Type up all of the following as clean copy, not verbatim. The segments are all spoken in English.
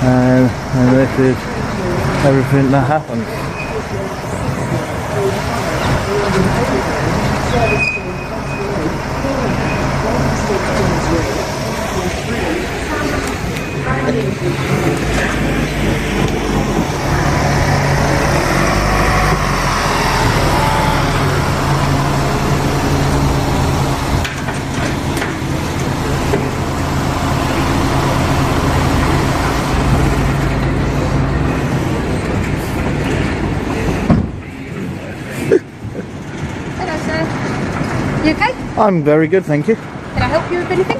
And this is everything that happens. You okay? I'm very good, thank you. Can I help you with anything?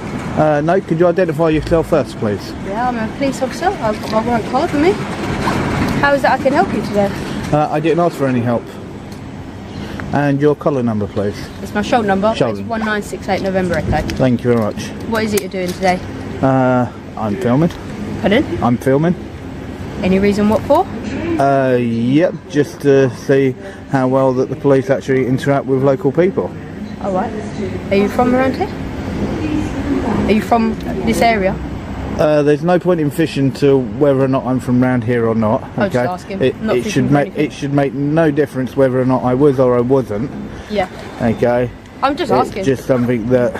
No, could you identify yourself first, please? Yeah, I'm a police officer. I've got my warrant card with me. How is it I can help you today? I didn't ask for any help. And your collar number, please. It's my shoulder number. Shoulder. It's 1968 November Echo. Thank you very much. What is it you're doing today? I'm filming. Pardon? I'm filming. Any reason what for? Yep, just to see how well that the police actually interact with local people. Alright. Are you from around here? Are you from this area? There's no point in fishing to whether or not I'm from round here or not. I was just asking. It should make no difference whether or not I was or I wasn't. Yeah. Okay. I'm just asking. It's just something that...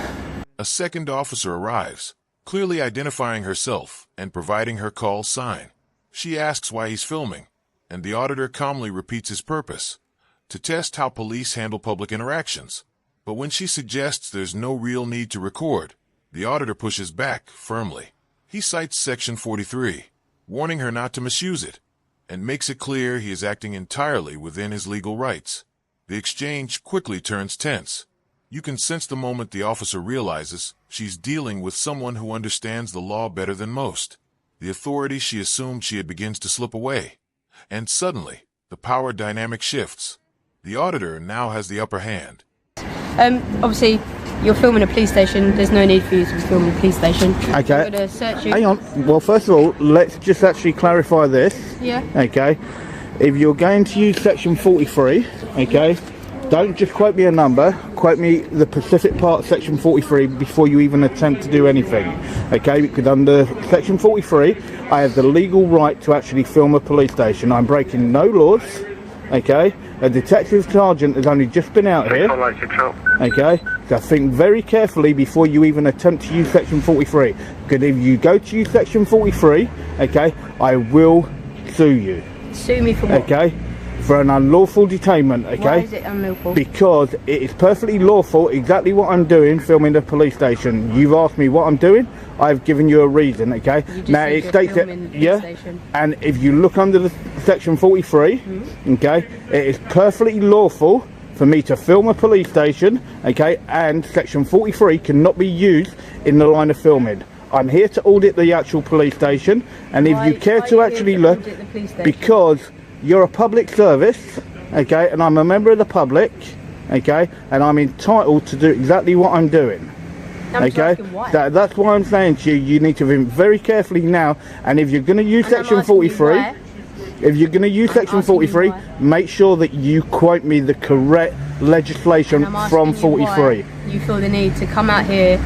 A second officer arrives, clearly identifying herself and providing her call sign. She asks why he's filming, and the auditor calmly repeats his purpose: to test how police handle public interactions. But when she suggests there's no real need to record, the auditor pushes back firmly. He cites Section 43, warning her not to misuse it, and makes it clear he is acting entirely within his legal rights. The exchange quickly turns tense. You can sense the moment the officer realizes she's dealing with someone who understands the law better than most. The authority she assumed she had begins to slip away. And suddenly, the power dynamic shifts. The auditor now has the upper hand. Obviously, you're filming a police station. There's no need for you to be filming a police station. Okay. I'm gonna search you. Hang on. Well, first of all, let's just actually clarify this. Yeah. Okay. If you're going to use Section 43, okay, don't just quote me a number. Quote me the specific part of Section 43 before you even attempt to do anything. Okay, because under Section 43, I have the legal right to actually film a police station. I'm breaking no laws. Okay. A detective sergeant has only just been out here. Okay, so think very carefully before you even attempt to use Section 43. Because if you go to use Section 43, okay, I will sue you. Sue me for what? Okay, for an unlawful detainment. Okay. Why is it unlawful? Because it is perfectly lawful, exactly what I'm doing, filming the police station. You've asked me what I'm doing. I've given you a reason. Okay. Now it states that, yeah. Station. And if you look under the Section 43, okay, it is perfectly lawful for me to film a police station. Okay, and Section 43 cannot be used in the line of filming. I'm here to audit the actual police station, and if you care to actually look, because you're a public service, okay, and I'm a member of the public, okay, and I'm entitled to do exactly what I'm doing. Okay, that's why I'm saying to you, you need to think very carefully now. And if you're going to use Section 43, if you're going to use Section 43, make sure that you quote me the correct legislation from 43. You feel the need to come out here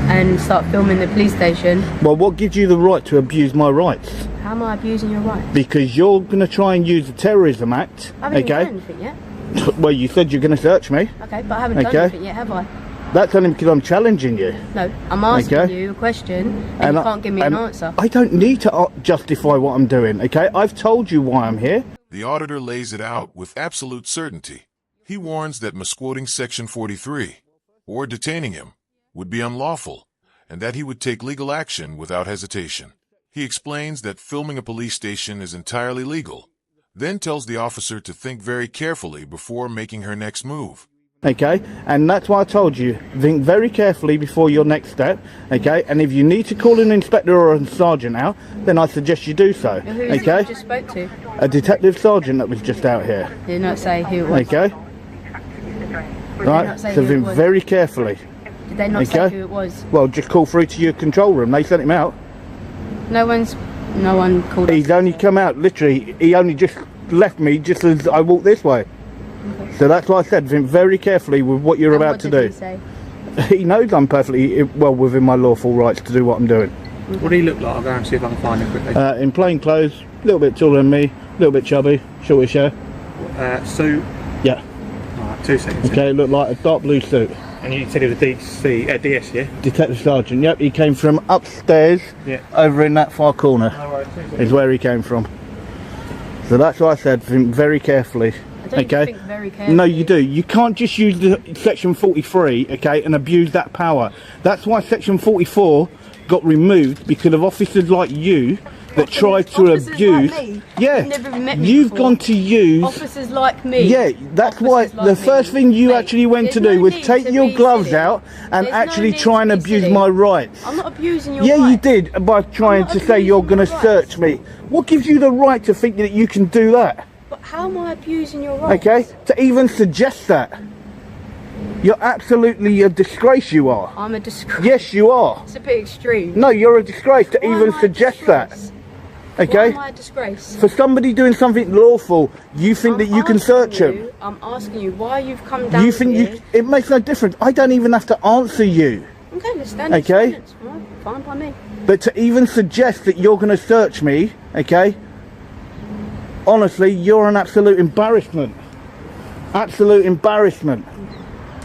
and start filming the police station? Well, what gives you the right to abuse my rights? How am I abusing your rights? Because you're going to try and use the Terrorism Act. I haven't even done anything yet. Well, you said you're going to search me. Okay, but I haven't done anything yet, have I? That's only because I'm challenging you. No, I'm asking you a question and you can't give me an answer. I don't need to justify what I'm doing, okay? I've told you why I'm here. The auditor lays it out with absolute certainty. He warns that misquoting Section 43, or detaining him, would be unlawful, and that he would take legal action without hesitation. He explains that filming a police station is entirely legal, then tells the officer to think very carefully before making her next move. Okay, and that's why I told you, think very carefully before your next step, okay, and if you need to call an inspector or a sergeant out, then I suggest you do so, who is okay? it you just spoke to? A detective sergeant that was just out here. Did not say who it was? Okay. Right, so think very carefully. Did they not say who it was? Well, just call through to your control room, they sent him out. No one called. He's only come out, literally, he only just left me just as I walked this way. Okay. So that's why I said, think very carefully with what you're about to do. What did he say? He knows I'm perfectly well within my lawful rights to do what I'm doing. What do he look like? I'll go and see if I can find him quickly. In plain clothes, a little bit taller than me, a little bit chubby, shortish hair. Suit? Yeah. Alright, 2 seconds. Okay, looked like a dark blue suit. And you said he was a DS, yeah? Detective Sergeant, yep, he came from upstairs, over in that far corner, is where he came from. So that's why I said, think very carefully. I don't think very carefully. No, you do. You can't just use the Section 43, okay, and abuse that power. That's why Section 44 got removed, because of officers like you that tried to abuse. Like me? Yeah, You've never met me you've before. gone to use. Officers like me. Yeah, that's why Officers like the me. first thing you actually went to do was take your gloves out and actually try and abuse my rights. I'm not abusing your rights. Yeah, you did by trying to say you're going to search me. What gives you the right to think that you can do that? But how am I abusing your rights? Okay, to even suggest that. You're absolutely a disgrace, you are. I'm a disgrace. Yes, you are. It's a bit extreme. No, you're a disgrace to Why even am I a suggest that. disgrace? Okay? Why am I a disgrace? For somebody doing something lawful, you think that you can search him. I'm asking you why you've come down You think here. it makes no difference. I don't even have to answer you. Okay, let's stand in Okay? silence. Right, fine by me. But to even suggest that you're going to search me, okay? Honestly, you're an absolute embarrassment. Absolute embarrassment.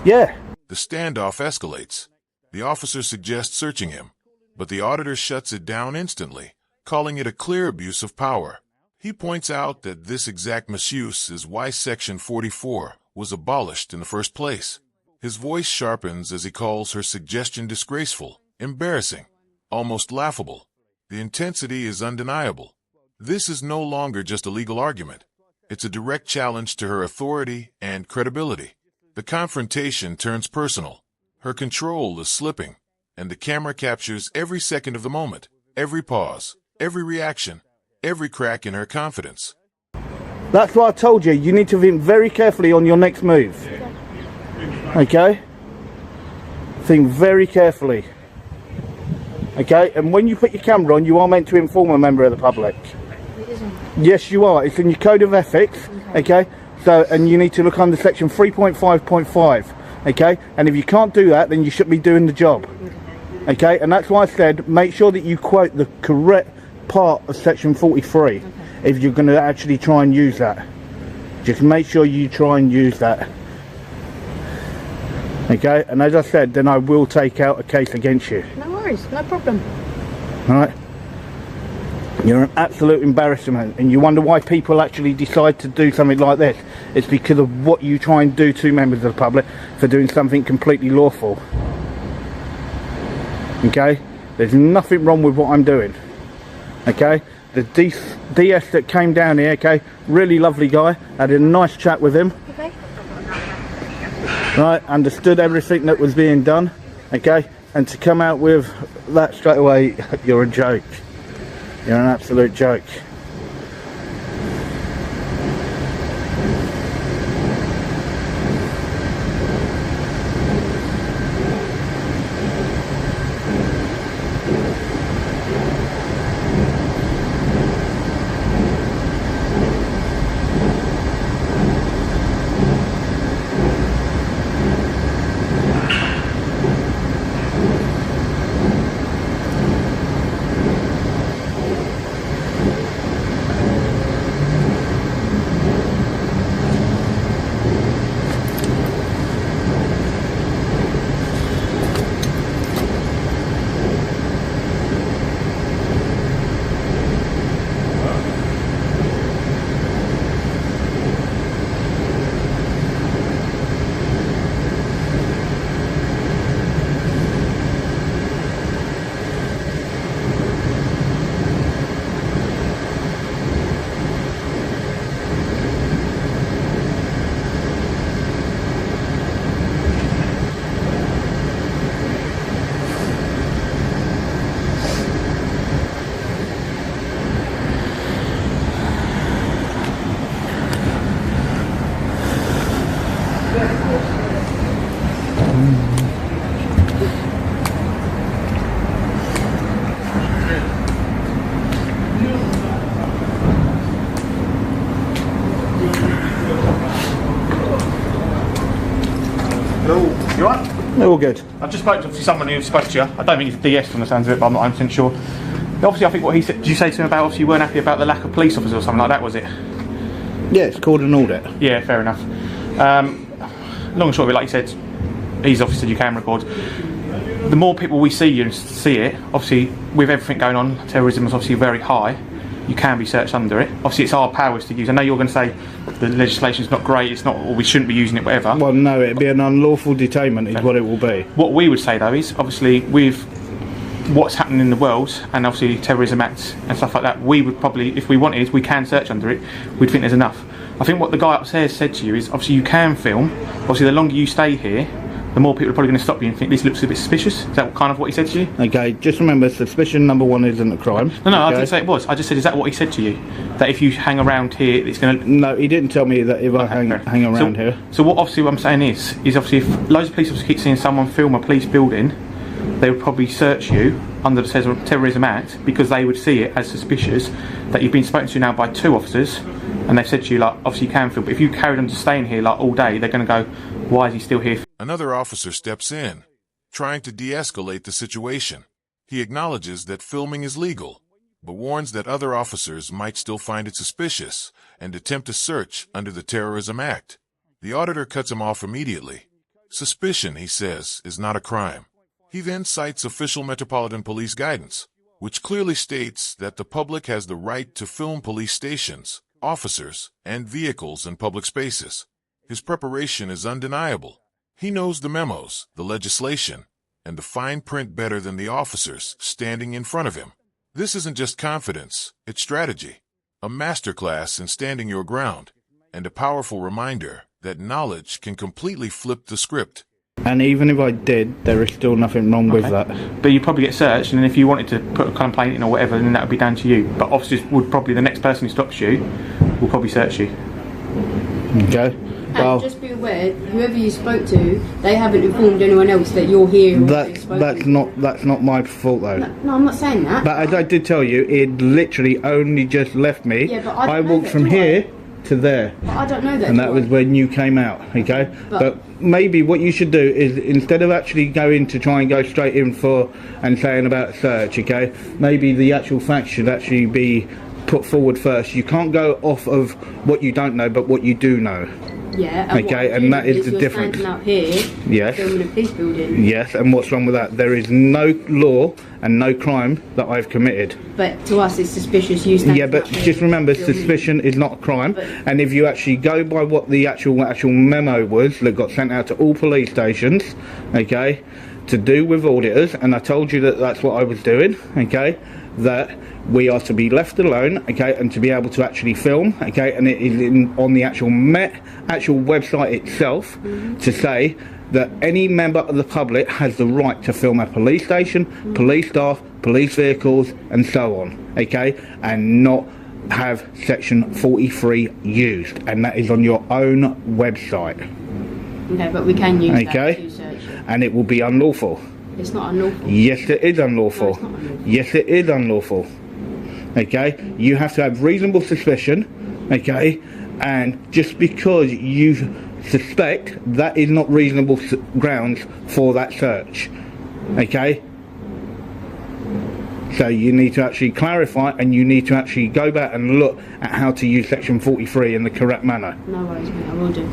Yeah. The standoff escalates. The officer suggests searching him, but the auditor shuts it down instantly, calling it a clear abuse of power. He points out that this exact misuse is why Section 44 was abolished in the first place. His voice sharpens as he calls her suggestion disgraceful, embarrassing, almost laughable. The intensity is undeniable. This is no longer just a legal argument. It's a direct challenge to her authority and credibility. The confrontation turns personal. Her control is slipping, and the camera captures every second of the moment, every pause, every reaction, every crack in her confidence. That's why I told you, you need to think very carefully on your next move. Okay? Think very carefully. Okay? And when you put your camera on, you are meant to inform a member of the public. It isn't. Yes, you are. It's in your code of ethics. Okay? So, and you need to look under section 3.5.5. Okay? And if you can't do that, then you shouldn't be doing the job. Okay? And that's why I said, make sure that you quote the correct part of section 43 if you're going to actually try and use that. Just make sure you try and use that. Okay? And as I said, then I will take out a case against you. No worries, no problem. Alright? You're an absolute embarrassment, and you wonder why people actually decide to do something like this. It's because of what you try and do to members of the public for doing something completely lawful. Okay? There's nothing wrong with what I'm doing. Okay? The DS that came down here, okay, really lovely guy, had a nice chat with him. Okay. Right, understood everything that was being done, okay, and to come out with that straight away, you're a joke. You're an absolute joke. They're all good. I just spoke to someone who spoke to you. I don't think he's DS from the sounds of it, but I'm not 100% sure. Obviously, I think what he said. Did you say to him about obviously you weren't happy about the lack of police officers or something like that? Was it? Yeah, it's called an audit. Yeah, fair enough. Long and short of it, like you said, he's obviously said you can record. The more people we see you and see it, obviously with everything going on, terrorism is obviously very high. You can be searched under it. Obviously, it's our powers to use. I know you're going to say the legislation's not great. It's not, or we shouldn't be using it, whatever. Well, no, it'd be an unlawful detainment, is what it will be. What we would say though is, obviously, with what's happening in the world and obviously Terrorism Act and stuff like that, we would probably, if we wanted, we can search under it. We'd think there's enough. I think what the guy upstairs said to you is, obviously, you can film. Obviously, the longer you stay here, the more people are probably going to stop you and think this looks a bit suspicious. Is that kind of what he said to you? Okay, just remember, suspicion number one isn't a crime. No, okay? I didn't say it was. I just said, is that what he said to you? That if you hang around here, it's going to... No, he didn't tell me that if I hang around here. So what obviously what I'm saying is obviously if loads of police officers keep seeing someone film a police building, they would probably search you under the Terrorism Act because they would see it as suspicious that you've been spoken to now by 2 officers and they've said to you, like, obviously you can film, but if you carried on just staying here like all day, they're going to go, why is he still here? Another officer steps in, trying to de-escalate the situation. He acknowledges that filming is legal, but warns that other officers might still find it suspicious and attempt a search under the Terrorism Act. The auditor cuts him off immediately. Suspicion, he says, is not a crime. He then cites official Metropolitan Police guidance, which clearly states that the public has the right to film police stations, officers, and vehicles in public spaces. His preparation is undeniable. He knows the memos, the legislation, and the fine print better than the officers standing in front of him. This isn't just confidence, it's strategy, a masterclass in standing your ground, and a powerful reminder that knowledge can completely flip the script. And even if I did, there is still nothing wrong with that. But you'd probably get searched, and then if you wanted to put a complaint in or whatever, then that would be down to you. But officers would probably, the next person who stops you will probably search you. Okay. And just be aware, whoever you spoke to, they haven't informed anyone else that you're here. That's not my fault though. No, I'm not saying that. But as I did tell you, it literally only just left me. Yeah, but I walked from here to there. But I don't know that. And that was when you came out, okay? But maybe what you should do is, instead of actually going to try and go straight in for and saying about a search, okay? Maybe the actual facts should actually be put forward first. You can't go off of what you don't know, but what you do know. Yeah. Okay, and that is the difference. Standing up here, yes. filming a police building. Yes, and what's wrong with that? There is no law and no crime that I've committed. But to us, it's suspicious. You standing yeah, but just remember, suspicion is not a crime. And if you actually go by what the actual memo was that got sent out to all police stations, okay, to do with auditors, and I told you that that's what I was doing, okay, that we are to be left alone, okay, and to be able to actually film, okay, and it is on the actual actual website itself to say that any member of the public has the right to film a police station, police staff, police vehicles, and so on, okay, and not have section 43 used, and that is on your own website. Okay, but we can use that to search. And it will be unlawful. It's not unlawful. Yes, it is unlawful. No, it's not unlawful. Yes, it is unlawful. Okay, you have to have reasonable suspicion, okay, and just because you suspect, that is not reasonable grounds for that search, okay. So you need to actually clarify, and you need to actually go back and look at how to use section 43 in the correct manner. No worries, mate, I will do.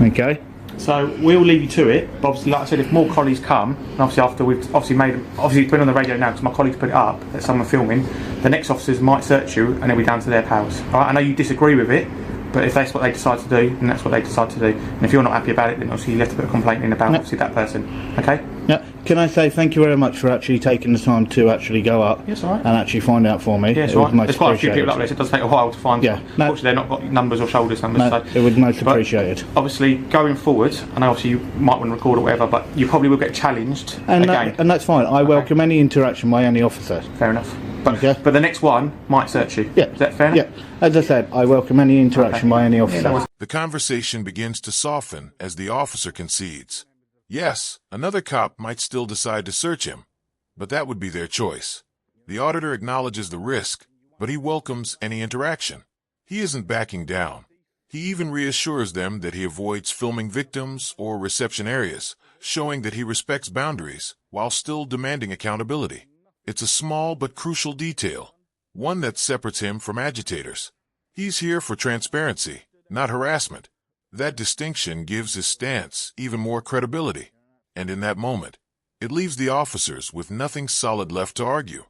Okay. So we'll leave you to it, but obviously, like I said, if more colleagues come, and obviously after we've obviously it's been on the radio now because my colleagues put it up that someone filming, the next officers might search you and it'll be down to their powers. All right? I know you disagree with it, but if that's what they decide to do, then that's what they decide to do. And if you're not happy about it, then obviously you have to put a complaint in about obviously that person. Okay? Yeah. Can I say thank you very much for actually taking the time to actually go up Yes, all right. and actually find out for me. Yes, it was right. most There's quite a few people appreciated. up there, so it does take a while to find. Yeah. No. Unfortunately, they're not got numbers or shoulders numbers. No, So. it was most But appreciated. obviously, going forward, and obviously you might want to record or whatever, but you probably will get challenged And again. and that's fine. I welcome any interaction by any officer. Fair enough. But, Okay. but the next one might search you. Yeah. Is that fair enough? Yeah. As I said, I welcome any interaction by any officer. The conversation begins to soften as the officer concedes. Yes, another cop might still decide to search him, but that would be their choice. The auditor acknowledges the risk, but he welcomes any interaction. He isn't backing down. He even reassures them that he avoids filming victims or reception areas, showing that he respects boundaries while still demanding accountability. It's a small but crucial detail, one that separates him from agitators. He's here for transparency, not harassment. That distinction gives his stance even more credibility. And in that moment, it leaves the officers with nothing solid left to argue.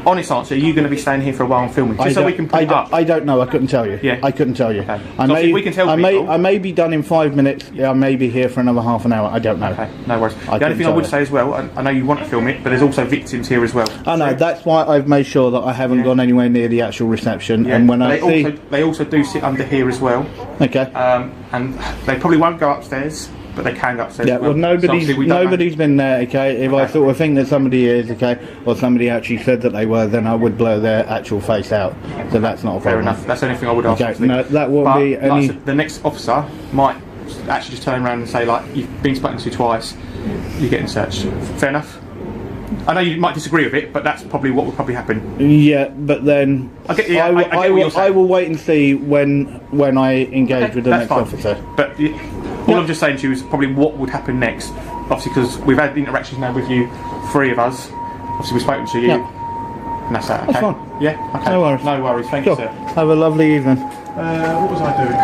Honest answer, are you going to be staying here for a while and filming? Just so we can put it up. I don't know. I couldn't tell you. Yeah. I couldn't tell you. Okay. We can tell people. I may be done in 5 minutes. Yeah, I may be here for another half an hour. I don't know. Okay, no worries. The only thing I would say as well, I know you want to film it, but there's also victims here as well. I know. That's why I've made sure that I haven't gone anywhere near the actual reception. Yeah. And when they also do sit under here as well. Okay. And they probably won't go upstairs, but they can go upstairs. Yeah, well, nobody's been there, okay? If I sort of think that somebody is, okay, or somebody actually said that they were, then I would blur their actual face out. So that's not a problem. Fair enough. That's the only thing I would ask. Okay, no, that won't be any... Like I said, the next officer might actually just turn around and say, like, you've been spoken to twice, you're getting searched. Fair enough? I know you might disagree with it, but that's probably what will probably happen. Yeah, but then I will wait and see when I engage with the next officer. But all I'm just saying to you is probably what would happen next. Obviously, because we've had interactions now with you, 3 of us. Obviously, we've spoken to you. Yeah. And that's that. Okay? That's fine. Yeah. Okay. No worries. No worries. Thank you, sir. Have a lovely evening. What was I doing?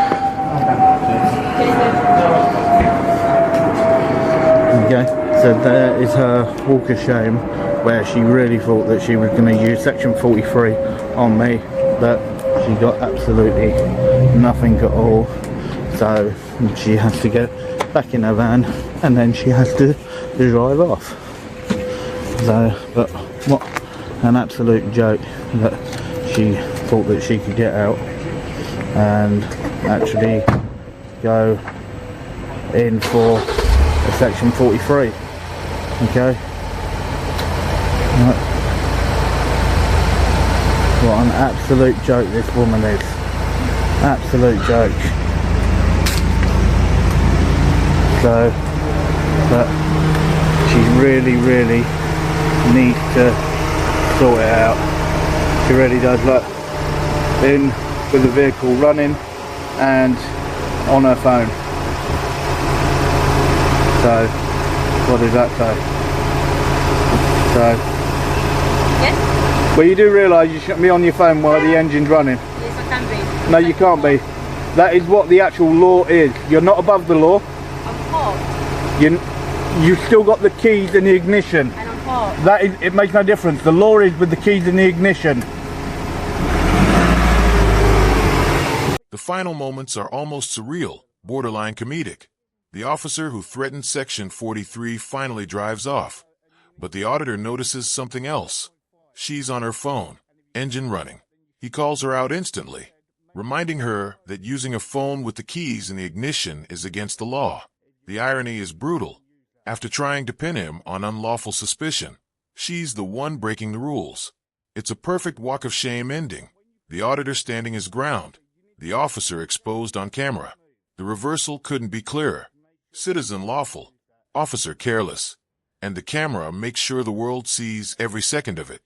Okay, so there is her walk of shame, where she really thought that she was going to use section 43 on me, but she got absolutely nothing at all. So she has to get back in her van and then she has to drive off. So, but what an absolute joke that she thought that she could get out and actually go in for a section 43. Okay. What an absolute joke this woman is. Absolute joke. So, but she really needs to sort it out. She really does. Look, in with the vehicle running and on her phone. So, what does that say? So, Yes? well, you do realise you shouldn't be on your phone while the engine's running. Yes, I can be. No, you can't be. That is what the actual law is. You're not above the law. I'm hot. You've still got the keys in the ignition. And I'm hot. That is, it makes no difference. The law is with the keys in the ignition. The final moments are almost surreal, borderline comedic. The officer who threatened section 43 finally drives off, but the auditor notices something else. She's on her phone, engine running. He calls her out instantly, reminding her that using a phone with the keys in the ignition is against the law. The irony is brutal. After trying to pin him on unlawful suspicion, she's the one breaking the rules. It's a perfect walk of shame ending. The auditor standing his ground, the officer exposed on camera. The reversal couldn't be clearer. Citizen lawful, officer careless, and the camera makes sure the world sees every second of it.